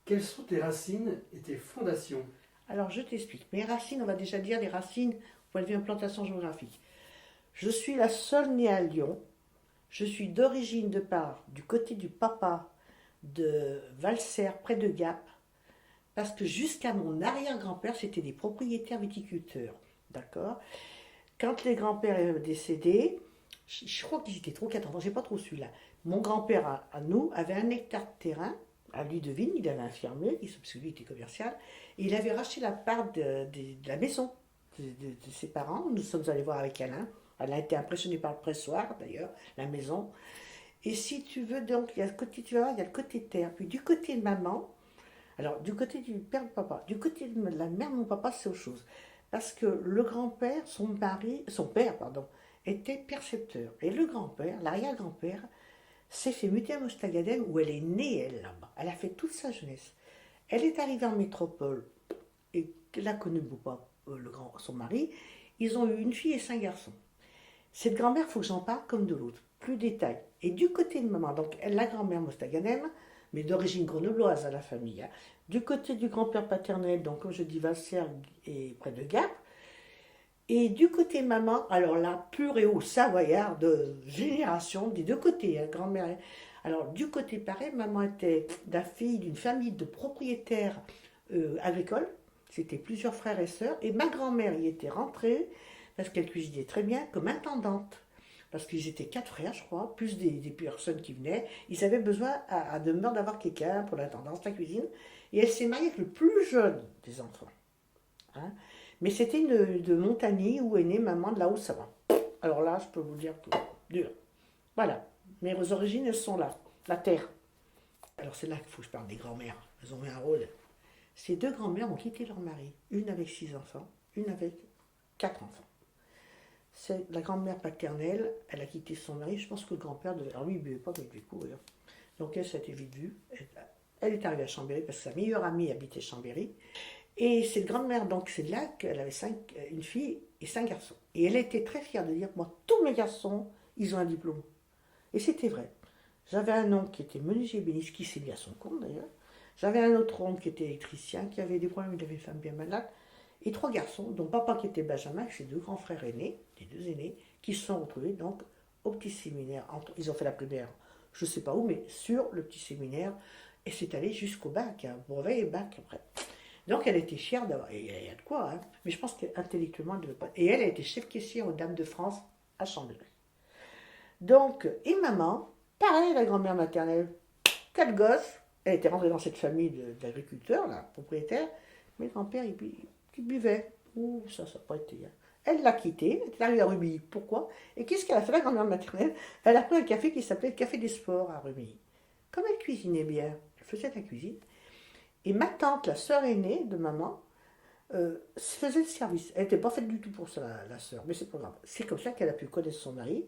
Quelles sont tes racines et tes fondations? Alors, je t'explique. Mes racines, on va déjà dire les racines au point de vue implantation géographique. Je suis la seule née à Lyon. Je suis d'origine de part du côté du papa de Valserres, près de Gap, parce que jusqu'à mon arrière-grand-père, c'était des propriétaires viticulteurs. D'accord. Quand les grands-pères est décédés, je crois qu'ils étaient trop 4 ans, j'ai pas trop su là. Mon grand-père, à nous, avait 1 hectare de terrain, à lui de vigne, il avait un fermier, parce que lui était commercial, et il avait racheté la part de la maison de ses parents. Nous sommes allés voir avec Alain. Alain était impressionné par le pressoir, d'ailleurs, la maison. Et si tu veux, donc, il y a le côté, tu vas voir, il y a le côté terre. Puis du côté de maman, alors du côté du père de papa, du côté de la mère de mon papa, c'est autre chose. Parce que le grand-père, son père, pardon, était percepteur. Et le grand-père, l'arrière-grand-père, s'est fait muter à Mostaganem où elle est née, elle, là-bas. Elle a fait toute sa jeunesse. Elle est arrivée en métropole et la connaît pas, son mari. Ils ont eu une fille et 5 garçons. Cette grand-mère, il faut que j'en parle comme de l'autre, plus détail. Et du côté de maman, donc elle, la grand-mère Mostaganem, mais d'origine grenobloise à la famille. Hein. Du côté du grand-père paternel, donc comme je dis, Valserres et près de Gap. Et du côté de maman, alors là, pur et haut savoyard de génération, des deux côtés, hein, grand-mère. Alors du côté pareil, maman était la fille d'une famille de propriétaires agricoles. C'était plusieurs frères et sœurs. Et ma grand-mère y était rentrée, parce qu'elle cuisinait très bien, comme intendante. Parce qu'ils étaient 4 frères, je crois, plus des personnes qui venaient. Ils avaient besoin à demeure d'avoir quelqu'un pour l'intendance, la cuisine. Et elle s'est mariée avec le plus jeune des enfants. Hein. Mais c'était une de Montagny où est née maman de la Haute-Savoie. Alors là, je peux vous dire que dur. Voilà. Mes origines, elles sont là. La terre. Alors c'est là qu'il faut que je parle des grands-mères. Elles ont eu un rôle. Ces deux grands-mères ont quitté leur mari. Une avec 6 enfants, une avec 4 enfants. C'est la grand-mère paternelle, elle a quitté son mari. Je pense que le grand-père, alors lui, il ne buvait pas, mais il devait courir. Donc elle, ça a été vite vu. Elle est arrivée à Chambéry parce que sa meilleure amie habitait Chambéry. Et cette grand-mère, donc c'est là qu'elle avait une fille et 5 garçons. Et elle était très fière de dire, moi, tous mes garçons, ils ont un diplôme. Et c'était vrai. J'avais un oncle qui était menuisier ébéniste, qui s'est mis à son compte d'ailleurs. J'avais un autre oncle qui était électricien, qui avait des problèmes, il avait une femme bien malade. Et 3 garçons, dont papa qui était Benjamin, avec ses 2 grands frères aînés, les 2 aînés, qui se sont retrouvés donc au petit séminaire. Ils ont fait la primaire, je ne sais pas où, mais sur le petit séminaire. Et c'est allé jusqu'au bac, hein, brevet et bac après. Donc elle était fière d'avoir. Et il y a de quoi, hein. Mais je pense qu'intellectuellement, elle ne devait pas. Et elle a été chef caissière aux Dames de France à Chambéry. Donc, et maman, pareil, la grand-mère maternelle, 4 gosses. Elle était rentrée dans cette famille d'agriculteurs, là, propriétaires. Mais le grand-père, il buvait. Ouh, ça n'a pas été. Hein. Elle l'a quitté, elle est arrivée à Rumilly. Pourquoi? Et qu'est-ce qu'elle a fait, la grand-mère maternelle? Elle a pris un café qui s'appelait le Café des Sports à Rumilly. Comme elle cuisinait bien, elle faisait la cuisine. Et ma tante, la sœur aînée de maman, faisait le service. Elle n'était pas faite du tout pour ça, la sœur, mais c'est pas grave. C'est comme ça qu'elle a pu connaître son mari,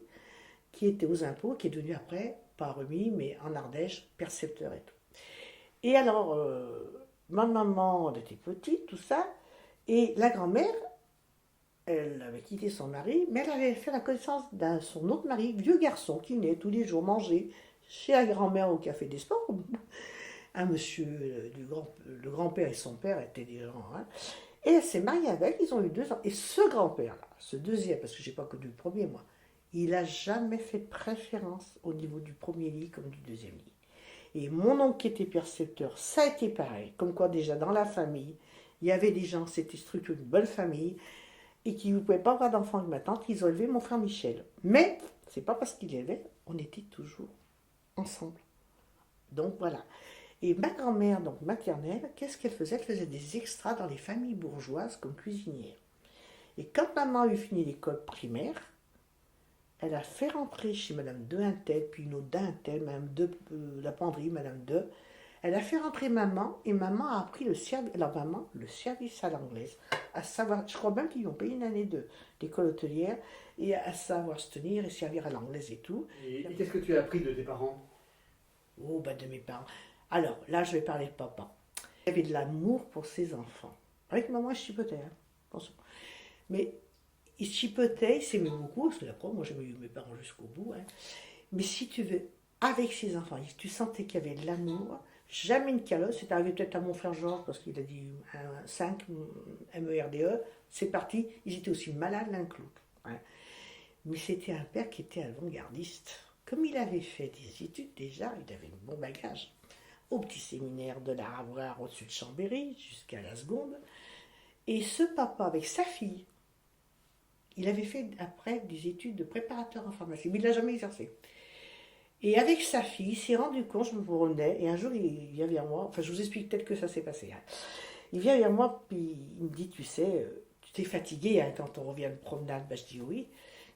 qui était aux impôts, qui est devenu après, pas remis, mais en Ardèche, percepteur et tout. Et alors, ma maman, elle était petite, tout ça, et la grand-mère, elle avait quitté son mari, mais elle avait fait la connaissance d'un son autre mari, vieux garçon, qui venait tous les jours manger chez la grand-mère au Café des Sports. Un monsieur, le grand-père et son père étaient des gens. Hein. Et elle s'est mariée avec, ils ont eu 2 ans. Et ce grand-père-là, ce deuxième, parce que je n'ai pas connu le premier, moi, il n'a jamais fait de préférence au niveau du premier lit comme du deuxième lit. Et mon oncle qui était percepteur, ça a été pareil. Comme quoi, déjà, dans la famille, il y avait des gens, c'était structuré une bonne famille, et qui ne pouvaient pas avoir d'enfants avec ma tante, ils ont élevé mon frère Michel. Mais, c'est pas parce qu'il élevait, on était toujours ensemble. Donc voilà. Et ma grand-mère, donc maternelle, qu'est-ce qu'elle faisait? Elle faisait des extras dans les familles bourgeoises comme cuisinière. Et quand maman a eu fini l'école primaire, elle a fait rentrer chez Madame de Intel, puis une autre d'Intel, Madame de la penderie, Madame de. Elle a fait rentrer maman, et maman a appris le service, alors maman, le service à l'anglaise, à savoir, je crois même qu'ils ont payé une année d'école hôtelière, et à savoir se tenir et servir à l'anglaise et tout. Et qu'est-ce que tu as appris de tes parents? Oh, bah de mes parents. Alors, là, je vais parler de papa. Il avait de l'amour pour ses enfants. Avec maman, il chipotait, hein, attention. Mais il chipotait, il s'aimait beaucoup, parce que d'après, moi, j'ai eu mes parents jusqu'au bout. Hein. Mais si tu veux, avec ses enfants, tu sentais qu'il y avait de l'amour. Jamais une calotte. C'est arrivé peut-être à mon frère Georges parce qu'il a dit un 5 MERDE. C'est parti. Ils étaient aussi malades l'un que l'autre. Ouais. Mais c'était un père qui était avant-gardiste. Comme il avait fait des études déjà, il avait un bon bagage. Au petit séminaire de la Ravoire au-dessus de Chambéry, jusqu'à la seconde. Et ce papa, avec sa fille, il avait fait après des études de préparateur en pharmacie, mais il ne l'a jamais exercé. Et avec sa fille, il s'est rendu compte, je me promenais, et un jour il vient vers moi, enfin je vous explique peut-être que ça s'est passé. Hein. Il vient vers moi, puis il me dit, tu sais, tu t'es fatigué hein, quand on revient de promenade. Ben, je dis oui.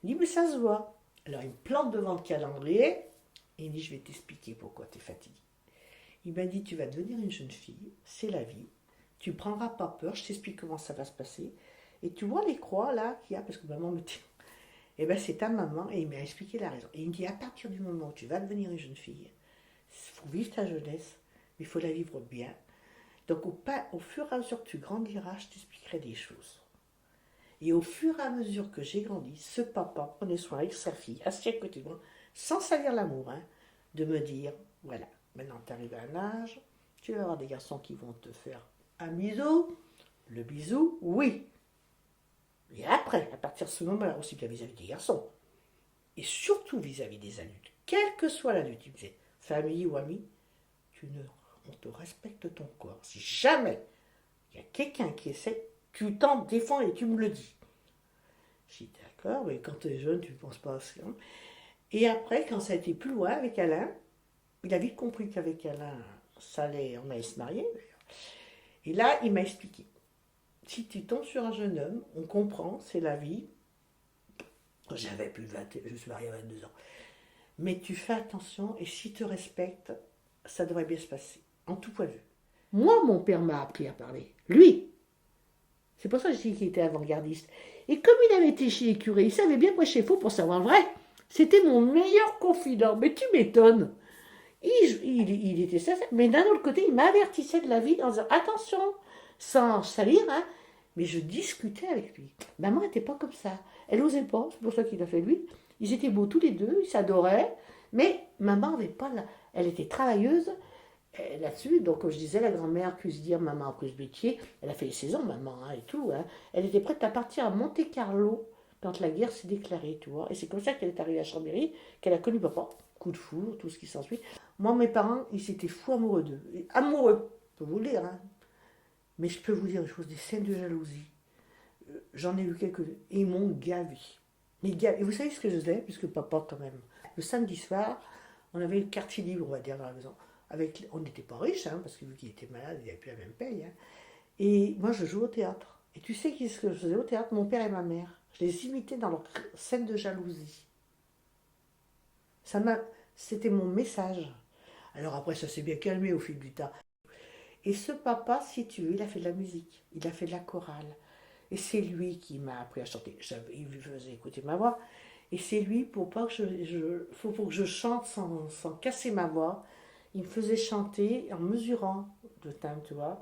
Il dit, mais ça se voit. Alors il me plante devant le calendrier, et il me dit, je vais t'expliquer pourquoi tu es fatigué. Il m'a dit, tu vas devenir une jeune fille, c'est la vie, tu ne prendras pas peur, je t'explique comment ça va se passer. Et tu vois les croix là qu'il y a, parce que maman me dit, eh bien c'est ta maman, et il m'a expliqué la raison. Et il me dit, à partir du moment où tu vas devenir une jeune fille, il faut vivre ta jeunesse, mais il faut la vivre bien. Donc au fur et à mesure que tu grandiras, je t'expliquerai des choses. Et au fur et à mesure que j'ai grandi, ce papa prenait soin avec sa fille, assis à côté de moi, sans salir l'amour, hein, de me dire, voilà, maintenant tu arrives à un âge, tu vas avoir des garçons qui vont te faire un bisou, le bisou, oui. Et après, à partir de ce moment-là, aussi bien vis-à-vis des garçons, et surtout vis-à-vis des adultes, quel que soit l'adulte, tu me disais, famille ou ami, on te respecte ton corps. Si jamais il y a quelqu'un qui essaie, tu t'en défends et tu me le dis. J'ai dit d'accord, mais quand tu es jeune, tu ne penses pas à ça. Et après, quand ça a été plus loin avec Alain, il a vite compris qu'avec Alain, on allait se marier. Et là, il m'a expliqué. Si tu tombes sur un jeune homme, on comprend, c'est la vie. J'avais plus de 20, je suis marié à 22 ans. Mais tu fais attention et si tu te respectes, ça devrait bien se passer, en tout point de vue. Moi, mon père m'a appris à parler. Lui. C'est pour ça que je dis qu'il était avant-gardiste. Et comme il avait été chez les curés, il savait bien prêcher faux pour savoir le vrai. C'était mon meilleur confident. Mais tu m'étonnes. Il était sincère. Mais d'un autre côté, il m'avertissait de la vie en disant attention, sans salir, hein. Mais je discutais avec lui. Maman n'était pas comme ça. Elle n'osait pas, c'est pour ça qu'il a fait lui. Ils étaient beaux tous les deux, ils s'adoraient. Mais maman avait pas elle était travailleuse là-dessus. Donc, comme je disais, la grand-mère cuisinière, maman a pris ce métier. Elle a fait les saisons, maman, hein, et tout. Hein. Elle était prête à partir à Monte-Carlo quand la guerre s'est déclarée, tu vois. Et c'est comme ça qu'elle est arrivée à Chambéry, qu'elle a connu papa. Coup de foudre, tout ce qui s'ensuit. Moi, mes parents, ils étaient fous amoureux d'eux. Amoureux, je peux vous le dire. Hein. Mais je peux vous dire une chose, des scènes de jalousie. J'en ai eu quelques-uns. Et ils m'ont gavé. Et vous savez ce que je faisais, puisque papa, quand même. Le samedi soir, on avait le quartier libre, on va dire, dans la maison. On n'était pas riches, hein, parce que vu qu'il était malade, il n'avait plus la même paye. Hein. Et moi, je jouais au théâtre. Et tu sais qu'est-ce que je faisais au théâtre? Mon père et ma mère. Je les imitais dans leurs scènes de jalousie. C'était mon message. Alors après, ça s'est bien calmé au fil du temps. Et ce papa, si tu veux, il a fait de la musique, il a fait de la chorale. Et c'est lui qui m'a appris à chanter. Il lui faisait écouter ma voix. Et c'est lui, pour pas que pour que je chante sans casser ma voix, il me faisait chanter en mesurant le timbre, tu vois.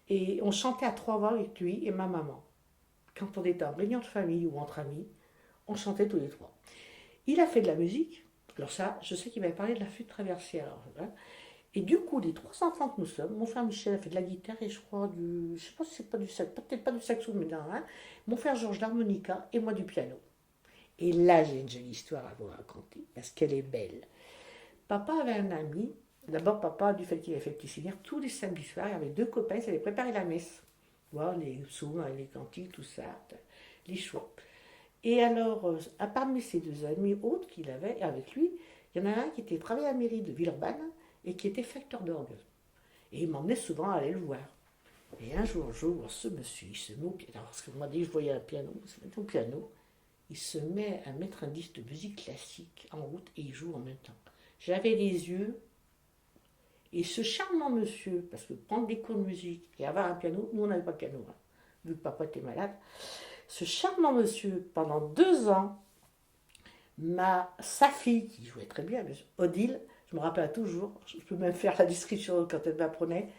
Et on chantait à 3 voix avec lui et ma maman. Quand on était en réunion de famille ou entre amis, on chantait tous les 3. Il a fait de la musique. Alors ça, je sais qu'il m'avait parlé de la flûte traversière. Alors, hein. Et du coup, les 3 enfants que nous sommes, mon frère Michel a fait de la guitare et je crois je sais pas si c'est pas du saxo, peut-être pas du saxo, mais non, hein. Mon frère Georges l'harmonica et moi du piano. Et là, j'ai une jolie histoire à vous raconter, parce qu'elle est belle. Papa avait un ami, d'abord papa, du fait qu'il avait fait le petit séminaire, tous les samedis soirs, il y avait 2 copains, ils avaient préparé la messe. Voir les psaumes, les cantiques, tout ça, les choix. Et alors, à parmi ces 2 amis autres qu'il avait avec lui, il y en a un qui était travaillé à la mairie de Villeurbanne et qui était facteur d'orgue. Et il m'emmenait souvent aller le voir. Et un jour, ce monsieur, il se met au piano. Parce que moi, dès que je voyais un piano, il se mettait au piano. Il se met à mettre un disque de musique classique en route et il joue en même temps. J'avais les yeux. Et ce charmant monsieur, parce que prendre des cours de musique et avoir un piano, nous on n'avait pas de piano, hein, vu que papa était malade. Ce charmant monsieur, pendant 2 ans, sa fille, qui jouait très bien, Odile, je me rappelle toujours, je peux même faire la description quand elle m'apprenait,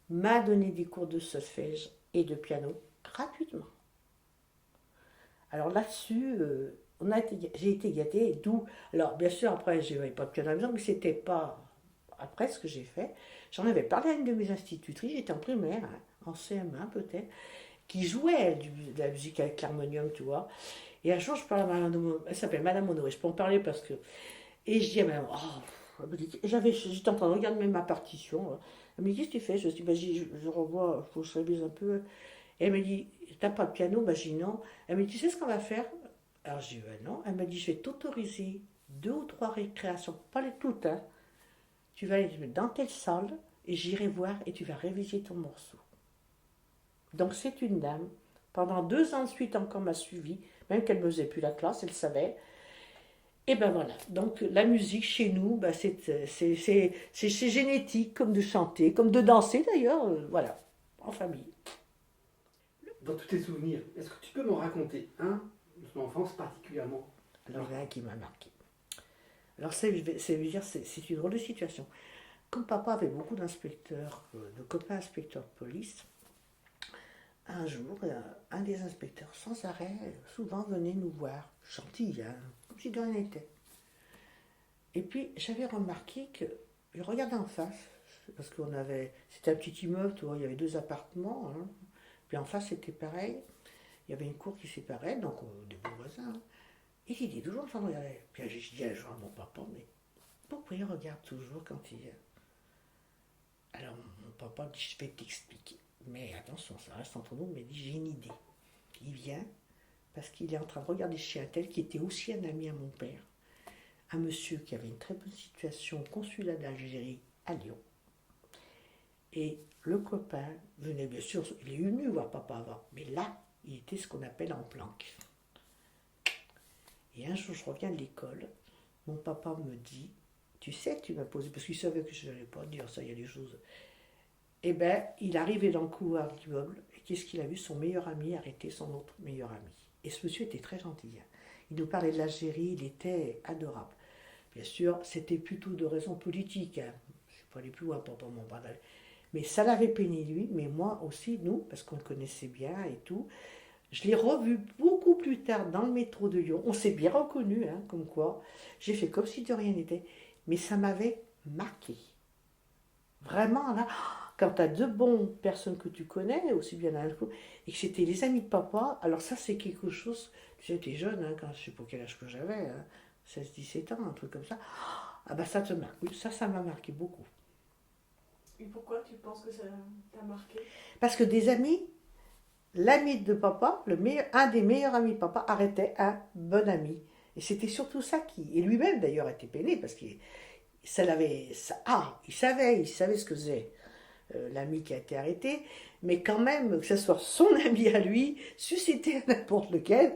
m'a donné des cours de solfège et de piano gratuitement. Alors là-dessus, j'ai été gâtée, d'où. Alors bien sûr, après, je n'avais pas de piano à la maison, mais c'était pas. Après ce que j'ai fait, J'en avais parlé à une de mes institutrices, j'étais en primaire, hein, en CM1 peut-être, qui jouait elle, de la musique avec l'harmonium, tu vois. Et un jour, je parle à Madame Honoré, elle s'appelle Madame Honoré, je peux en parler parce que. Et je dis à Madame, oh, j'étais en train de regarder même ma partition. Elle me dit, qu'est-ce que tu fais? Je dis, bah, je revois, il faut que je révise un peu. Et elle me dit, t'as pas de piano? Bah, je dis non. Elle me dit, tu sais ce qu'on va faire? Alors je dis, bah, non. Elle m'a dit, je vais t'autoriser 2 ou 3 récréations, pas les toutes, hein. Tu vas aller dans telle salle et j'irai voir et tu vas réviser ton morceau. Donc c'est une dame. Pendant 2 ans de suite encore m'a suivi, même qu'elle ne me faisait plus la classe, elle savait. Et ben voilà, donc la musique chez nous, ben c'est génétique, comme de chanter, comme de danser d'ailleurs, voilà, en famille. Dans tous tes souvenirs, est-ce que tu peux m'en raconter un de ton enfance particulièrement? Alors il y en a un qui m'a marqué. Alors c'est une drôle de situation. Comme papa avait beaucoup d'inspecteurs, de copains inspecteurs de police, un jour, un des inspecteurs, sans arrêt, souvent venait nous voir, gentil, hein, comme si de rien n'était. Et puis, j'avais remarqué que, je regardais en face, parce c'était un petit immeuble, tu vois, il y avait 2 appartements, hein, puis en face, c'était pareil, il y avait une cour qui séparait, donc des beaux voisins, hein. Et il était toujours en train de regarder. Puis je dis un jour à mon papa, mais pourquoi il regarde toujours quand il... Alors, mon papa dit, je vais t'expliquer. Mais attention, ça reste entre nous, mais il dit, j'ai une idée. Il vient parce qu'il est en train de regarder chez un tel qui était aussi un ami à mon père. Un monsieur qui avait une très bonne situation au consulat d'Algérie à Lyon. Et le copain venait, bien sûr, il est venu voir papa avant, mais là, il était ce qu'on appelle en planque. Et un jour, je reviens de l'école, mon papa me dit, tu sais, tu m'as posé, parce qu'il savait que je n'allais pas dire ça, il y a des choses. Eh bien, il arrivait dans le couloir de l'immeuble, et qu'est-ce qu'il a vu? Son meilleur ami arrêter son autre meilleur ami. Et ce monsieur était très gentil. Il nous parlait de l'Algérie, il était adorable. Bien sûr, c'était plutôt de raisons politiques. Hein. Je ne suis pas allé plus loin pour m'en parler. Mais ça l'avait peiné lui, mais moi aussi, nous, parce qu'on le connaissait bien et tout. Je l'ai revu beaucoup plus tard dans le métro de Lyon. On s'est bien reconnu, hein, comme quoi. J'ai fait comme si de rien n'était. Mais ça m'avait marqué. Vraiment, là, quand tu as 2 bonnes personnes que tu connais, aussi bien à l'école, et que c'était les amis de papa, alors ça, c'est quelque chose. J'étais jeune, hein, quand je ne sais pas quel âge que j'avais, hein, 16-17 ans, un truc comme ça. Ah ben ça te marque. Oui, ça m'a marqué beaucoup. Et pourquoi tu penses que ça t'a marqué? Parce que des amis, l'ami de papa, un des meilleurs amis de papa, arrêtait un bon ami. Et c'était surtout ça qui... Et lui-même, d'ailleurs, était peiné, parce qu'il il savait ce que faisait l'ami qui a été arrêté, mais quand même, que ce soit son ami à lui, suscité à n'importe lequel,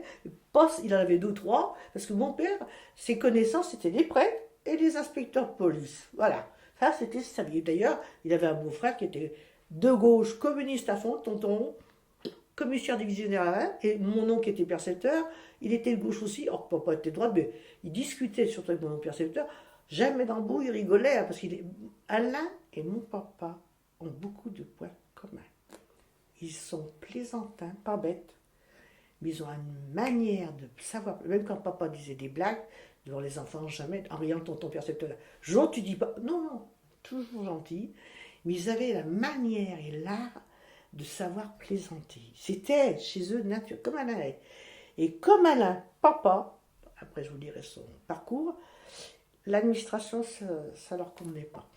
il en avait 2 ou 3, parce que mon père, ses connaissances, c'était les prêtres et les inspecteurs de police. Voilà. Ça, c'était sa vie. D'ailleurs, il avait un beau-frère qui était de gauche, communiste à fond, tonton, commissaire divisionnaire à 1, et mon oncle qui était percepteur, il était de gauche aussi, or papa était de droite, mais il discutait surtout avec mon oncle percepteur, jamais d'embrouille, il rigolait, hein, parce Alain et mon papa ont beaucoup de points communs. Ils sont plaisantins, pas bêtes, mais ils ont une manière de savoir, même quand papa disait des blagues, devant les enfants, jamais, en riant tonton percepteur, genre tu dis pas, non, toujours gentil, mais ils avaient la manière et l'art de savoir plaisanter. C'était chez eux nature, comme Alain. Et comme Alain, papa, après je vous dirai son parcours, l'administration, ça leur convenait pas.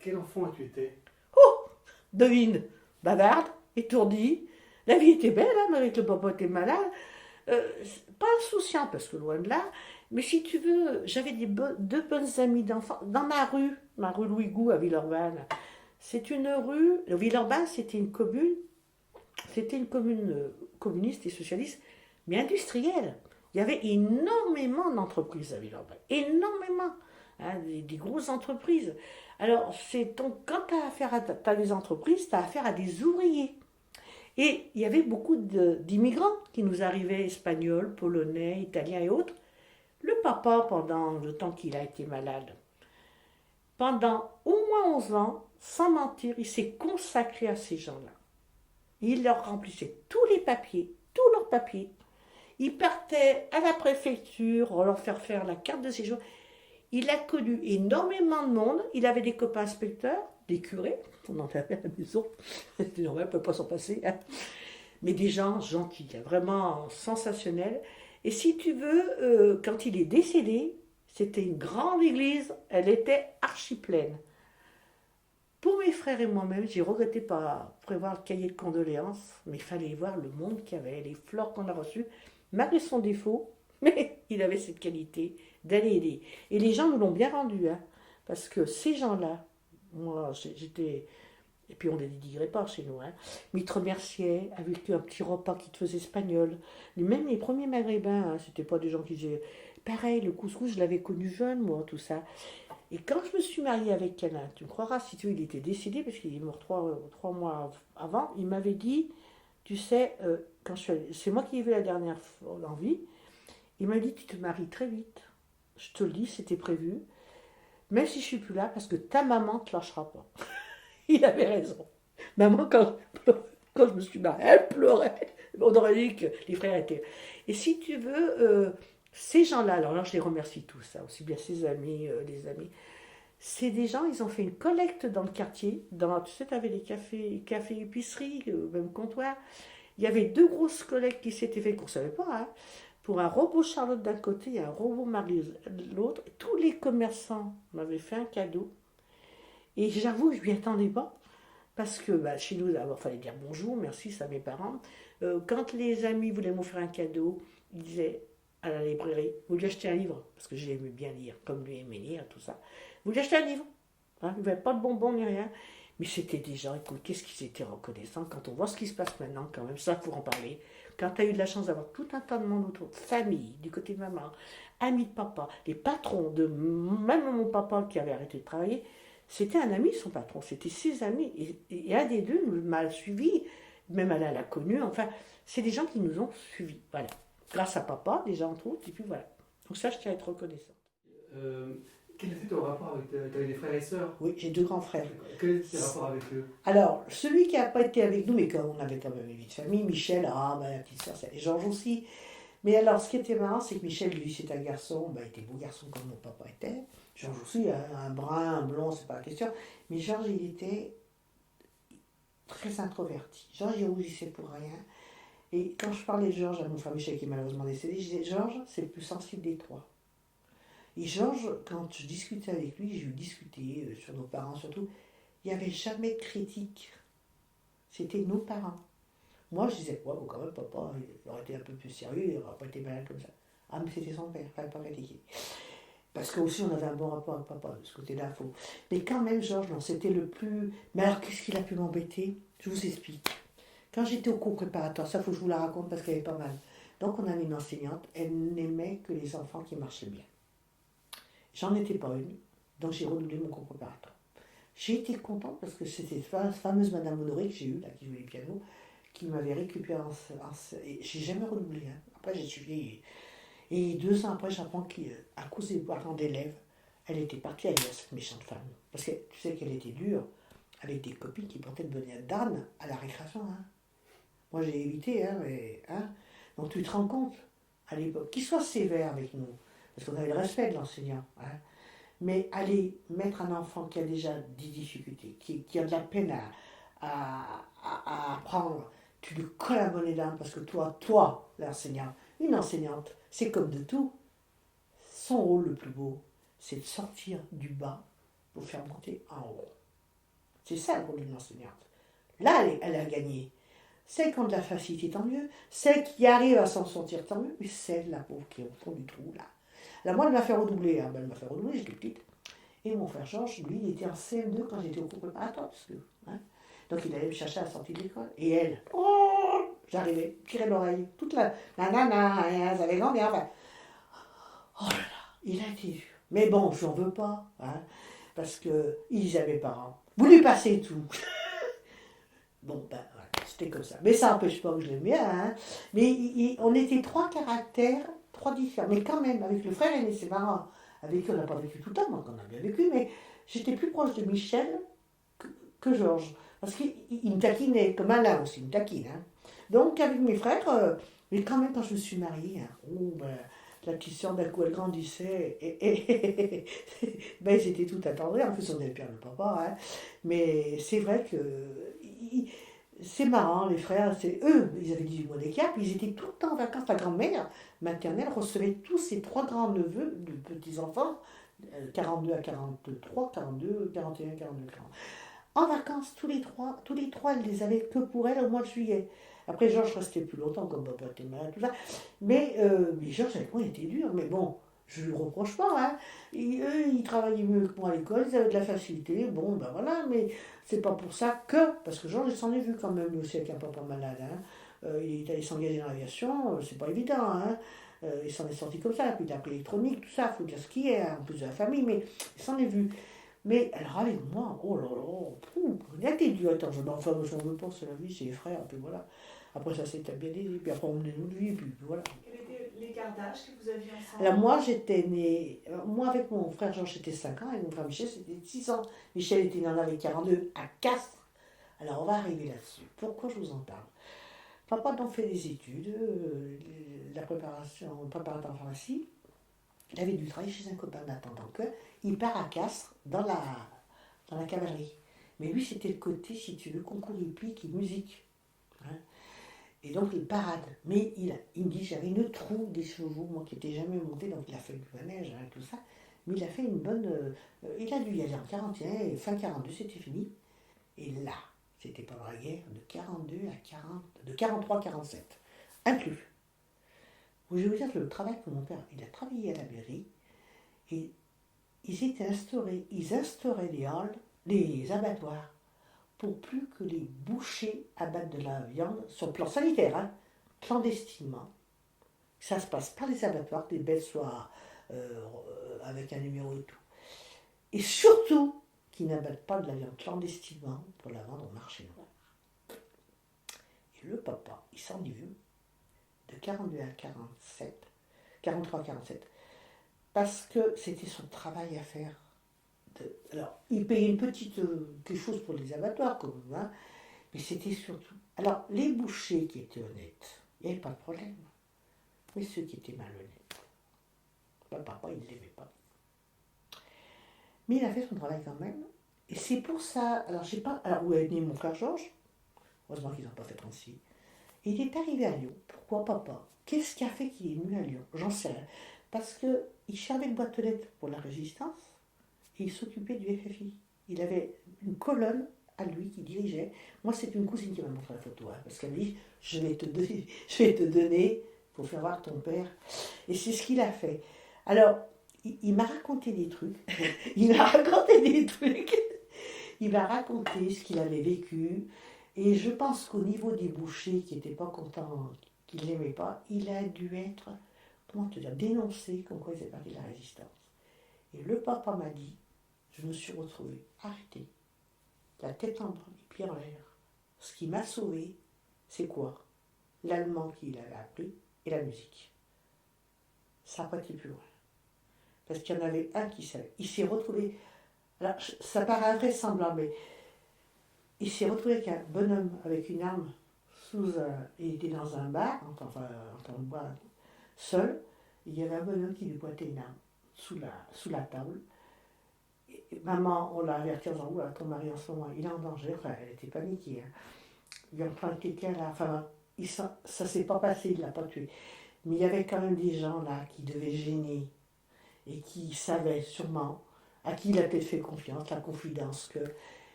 Quel enfant as-tu été? Oh, devine, bavarde, étourdie. La vie était belle, hein, mais que le papa était malade. Pas insouciant, parce que loin de là, mais si tu veux, j'avais 2 bonnes amies d'enfants dans ma rue Louis Gou à Villeurbanne. C'est une rue, Villeurbanne, c'était une commune communiste et socialiste, mais industrielle. Il y avait énormément d'entreprises à Villeurbanne, énormément, hein, des grosses entreprises. Alors, quand tu as affaire à des entreprises, tu as affaire à des ouvriers. Et il y avait beaucoup d'immigrants qui nous arrivaient, espagnols, polonais, italiens et autres. Le papa, pendant le temps qu'il a été malade, pendant au moins 11 ans, sans mentir, il s'est consacré à ces gens-là. Il leur remplissait tous leurs papiers. Il partait à la préfecture, on leur faire faire la carte de séjour. Il a connu énormément de monde. Il avait des copains inspecteurs, des curés, on en avait à la maison. C'était normal, on ne peut pas s'en passer. Hein. Mais des gens gentils, vraiment sensationnels. Et si tu veux, quand il est décédé, c'était une grande église, elle était archi pleine. Pour mes frères et moi-même, j'ai regretté de pas prévoir le cahier de condoléances, mais il fallait voir le monde qu'il y avait, les fleurs qu'on a reçues, malgré son défaut, mais il avait cette qualité d'aller aider. Et les gens nous l'ont bien rendu, hein, parce que ces gens-là, moi j'étais, et puis on ne les dénigrait pas chez nous, hein, mais ils te remerciaient avec un petit repas qui te faisait espagnol. Même les premiers maghrébins, hein, c'était pas des gens qui disaient, pareil, le couscous, je l'avais connu jeune, moi, tout ça. Et quand je me suis mariée avec Alain, tu me croiras, si tu veux, il était décédé, parce qu'il est mort 3 mois avant, il m'avait dit, tu sais, c'est moi qui ai vu la dernière fois en vie, il m'a dit, tu te maries très vite. Je te le dis, c'était prévu, même si je suis plus là, parce que ta maman ne te lâchera pas. Il avait raison. Maman, quand je me suis mariée, elle pleurait. On aurait dit que les frères étaient... Et si tu veux... ces gens-là, alors là je les remercie tous, hein, aussi bien ses amis, les amis, c'est des gens, ils ont fait une collecte dans le quartier, tu sais, tu avais des cafés épiceries, même comptoir, il y avait 2 grosses collectes qui s'étaient faites, qu'on ne savait pas, hein, pour un robot Charlotte d'un côté et un robot Marie de l'autre. Tous les commerçants m'avaient fait un cadeau, et j'avoue que je ne m'y attendais pas, parce que chez nous, d'abord, il fallait dire bonjour, merci, ça mes parents. Quand les amis voulaient m'offrir un cadeau, ils disaient à la librairie, vous lui achetez un livre, parce que j'aimais bien lire, comme lui aimait lire, tout ça. Vous lui achetez un livre, hein, il n'y avait pas de bonbons ni rien. Mais c'était des gens, écoute, qu'est-ce qu'ils étaient reconnaissants quand on voit ce qui se passe maintenant, quand même, ça pour en parler. Quand tu as eu de la chance d'avoir tout un tas de monde autour, famille, du côté de maman, amis de papa, les patrons de même mon papa qui avait arrêté de travailler, c'était un ami son patron, c'était ses amis. Et un des deux m'a suivi, même elle l'a connu, enfin, c'est des gens qui nous ont suivis, voilà. Grâce à papa, déjà entre autres, et puis voilà. Donc ça, je tiens à être reconnaissante. Quel était ton rapport avec t'avais des frères et sœurs? Oui, j'ai 2 grands frères. Quel était tes rapports avec eux? Alors, celui qui n'a pas été avec nous, mais comme on avait quand même une vie de famille, Michel, la petite sœur, c'est Georges aussi. Mais alors, ce qui était marrant, c'est que Michel, lui, c'est un garçon, il était beau garçon comme mon papa était. Georges aussi, un brun, un blond, c'est pas la question. Mais Georges, il était très introverti. Georges, il rougissait pour rien. Et quand je parlais de Georges à mon frère Michel, qui est malheureusement décédé, je disais, Georges, c'est le plus sensible des 3. Et Georges, quand je discutais avec lui, j'ai eu discuté sur nos parents surtout, il n'y avait jamais de critique. C'était nos parents. Moi, je disais, ouais, bon, quand même, papa, il aurait été un peu plus sérieux, il n'aurait pas été malade comme ça. Ah, mais c'était son père, il ne fallait pas critiquer. Parce qu'aussi, on avait un bon rapport avec papa, de ce côté-là, faux. Mais quand même, Georges, non, c'était le plus... Mais alors, qu'est-ce qu'il a pu m'embêter? Je vous explique. Quand j'étais au cours préparatoire, ça, il faut que je vous la raconte parce qu'elle est pas mal. Donc, on avait une enseignante, elle n'aimait que les enfants qui marchaient bien. J'en étais pas une, donc j'ai redoublé mon cours préparatoire. J'ai été contente parce que c'était cette fameuse Madame Honoré que j'ai eue, là, qui jouait le piano, qui m'avait récupéré et j'ai jamais redoublé. Hein. Après, j'ai suivi. Et 2 ans après, j'apprends qu'à cause des parents d'élèves, elle était partie ailleurs, cette méchante femme. Parce que tu sais qu'elle était dure, avec des copines qui portaient de bonnets d'âne à la récréation. Hein. Moi, j'ai évité, hein, mais, hein. Donc tu te rends compte, à l'époque, qu'il soit sévère avec nous, parce qu'on avait le respect de l'enseignant, hein. Mais aller mettre un enfant qui a déjà des difficultés, qui a de la peine à apprendre, tu lui colles la monnaie d'âne parce que toi, l'enseignant, une enseignante, c'est comme de tout. Son rôle le plus beau, c'est de sortir du bas pour faire monter en haut. C'est ça le rôle d'une enseignante. Là, elle a gagné. Celle qui a de la facilité, tant mieux. Celle qui arrive à s'en sortir, tant mieux. Mais celle, la pauvre, qui est au fond du trou, là. Là, moi, elle m'a fait redoubler. Hein. Elle m'a fait redoubler, j'étais petite. Et mon frère Georges, lui, il était en CM2 quand j'étais au cours préparatoire. Hein. Donc, il allait me chercher à la sortie de l'école. Et elle, j'arrivais, tirer l'oreille. Toute la nanana, ça avait grandi. Enfin, oh là là, il a été vu. Mais bon, je n'en veux pas. Hein, parce qu'ils avaient parents. Vous lui passez tout. Bon, voilà, c'était comme ça. Mais ça n'empêche pas que je l'aime bien. Hein. Mais on était 3 caractères, 3 différents. Mais quand même, avec le frère aîné, c'est marrant. Avec qui on n'a pas vécu tout le temps, donc on a bien vécu. Mais j'étais plus proche de Michel que Georges. Parce qu'il me taquinait, comme Alain aussi, il me taquine. Hein. Donc, avec mes frères, mais quand même, quand je me suis mariée, hein, la petite sœur, d'un coup, elle grandissait. Ben, ils étaient tout attendris. En plus, on est le père et le papa. Hein. Mais c'est vrai que c'est marrant, les frères, c'est eux, ils avaient 18 mois d'écart, puis ils étaient tout le temps en vacances. La grand-mère maternelle recevait tous ses trois grands-neveux de petits-enfants, 42 à 43, 42, 41, 42, 40. En vacances, tous les trois, elle les avait que pour elle au mois de juillet. Après, Georges restait plus longtemps, comme papa était malade, tout ça. Mais Georges, avec moi, il était dur. Mais bon, je ne lui reproche pas. Hein. Eux, ils travaillaient mieux que moi à l'école, ils avaient de la facilité. Bon, ben voilà, mais c'est pas pour ça que. Parce que Georges, il s'en est vu quand même, lui aussi, avec un papa malade. Hein. Il est allé s'engager dans l'aviation, c'est pas évident. Hein. Il s'en est sorti comme ça. Puis il a appris l'électronique, tout ça, il faut dire ce qu'il est, hein, en plus de la famille, mais il s'en est vu. Mais alors avec moi, oh là là, il a été dur. Attends, je n'en veux pas, c'est la vie, c'est les frères, puis voilà. Après ça s'est bien aidé, puis après on menait notre vie, puis voilà. Quel était l'écart d'âge que vous aviez ensemble? Alors moi j'étais née, moi avec mon frère Georges c'était 5 ans, et mon frère Michel c'était 6 ans. Michel était né en avait 42 à Castres. Alors on va arriver là-dessus. Pourquoi je vous en parle? Papa donc fait des études, la préparateur en pharmacie. Il avait dû travailler chez un copain d'attendant que. Il part à Castres dans la cavalerie. Mais lui, c'était le côté, si tu veux, concours hippique et musique. Hein. Et donc, il parade. Mais il me dit, j'avais une troupe des chevaux, moi qui n'étais jamais monté, donc il a fait du manège, hein, tout ça. Mais il a fait une bonne. Il a dû y aller en 41, et fin 42, c'était fini. Et là, c'était pendant la guerre, de 42 à 40, de 43 à 47, inclus. Je vais vous dire que le travail que mon père, il a travaillé à la mairie, et ils instauraient les halles, les abattoirs, pour plus que les bouchers abattent de la viande, sur le plan sanitaire, hein, clandestinement. Ça se passe par les abattoirs, que les bêtes soient avec un numéro et tout. Et surtout, qu'ils n'abattent pas de la viande clandestinement pour la vendre au marché noir. Et le papa, il s'en est vu de 42 à 47, 43 à 47, parce que c'était son travail à faire. Alors, il payait une petite quelque chose pour les abattoirs, comme hein, mais c'était surtout. Alors, les bouchers qui étaient honnêtes, il n'y avait pas de problème. Mais ceux qui étaient malhonnêtes, papa, il ne l'aimait pas. Mais il a fait son travail quand même. Et c'est pour ça. Alors, je sais pas. Alors, où est né mon frère Georges? Heureusement qu'ils n'ont pas fait 36. Et il est arrivé à Lyon. Pourquoi papa? Qu'est-ce qui a fait qu'il est venu à Lyon? J'en sais rien. Parce qu'il servait de boîte aux lettres pour la résistance et il s'occupait du FFI. Il avait une colonne à lui qui dirigeait. Moi, c'est une cousine qui m'a montré la photo. Hein, parce qu'elle me dit, je vais te donner pour faire voir ton père. Et c'est ce qu'il a fait. Alors, il m'a raconté des trucs. Il m'a raconté ce qu'il avait vécu. Et je pense qu'au niveau des bouchers qui n'étaient pas contents, qui ne l'aimaient pas, il a dû être, comment te dire, dénoncé comme quoi il faisait partie de la résistance. Et le papa m'a dit, je me suis retrouvée arrêtée, la tête en bas, les pieds en l'air. Ce qui m'a sauvée, c'est quoi? L'allemand qu'il avait appris et la musique. Ça n'a pas été plus loin. Parce qu'il y en avait un qui savait. Il s'est retrouvé, alors ça paraît invraisemblable, mais il s'est retrouvé avec un bonhomme avec une arme il était dans un bar, en train de boire seul. Il y avait un bonhomme qui lui pointait une arme sous la table. Et maman, on l'a averti en disant, ton mari en ce moment, il est en danger. Enfin, elle était paniquée. Hein. Il y a plein de quelqu'un là. Enfin, ça s'est pas passé, il l'a pas tué. Mais il y avait quand même des gens là qui devaient gêner et qui savaient sûrement, à qui il a peut-être fait confiance, la confidence que.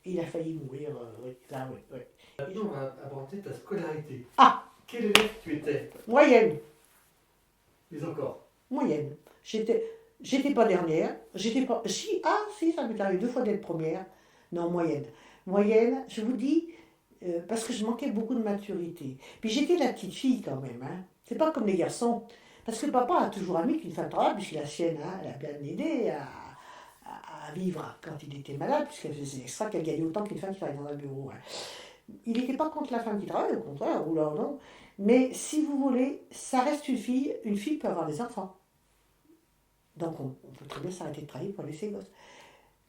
Il a failli mourir, là, oui. Maintenant, on va aborder ta scolarité. Ah! Quel élève tu étais? Moyenne. Mais encore? Moyenne. J'étais pas dernière. J'étais pas. Si, ça m'est arrivé 2 fois d'être première. Non, moyenne. Moyenne, je vous dis, parce que je manquais beaucoup de maturité. Puis j'étais la petite fille quand même. Hein. C'est pas comme les garçons. Parce que papa a toujours admis qu'une femme travaille, puisque la sienne, hein, elle a bien aidé à vivre quand il était malade, puisqu'elle faisait extra qu'elle gagnait autant qu'une femme qui travaille dans un bureau. Hein. Il n'était pas contre la femme qui travaille, au contraire, ou là, non. Mais si vous voulez, ça reste une fille peut avoir des enfants. Donc on peut très bien s'arrêter de travailler pour laisser les gosses.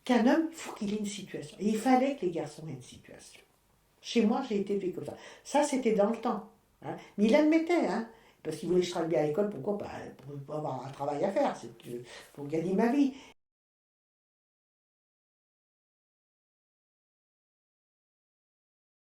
Qu'un homme, il faut qu'il ait une situation. Et il fallait que les garçons aient une situation. Chez moi, j'ai été fait comme ça. Ça, c'était dans le temps. Hein. Mais il admettait, hein. Parce qu'il voulait que je travaille bien à l'école, pourquoi pas? Pour avoir un travail à faire, pour gagner ma vie.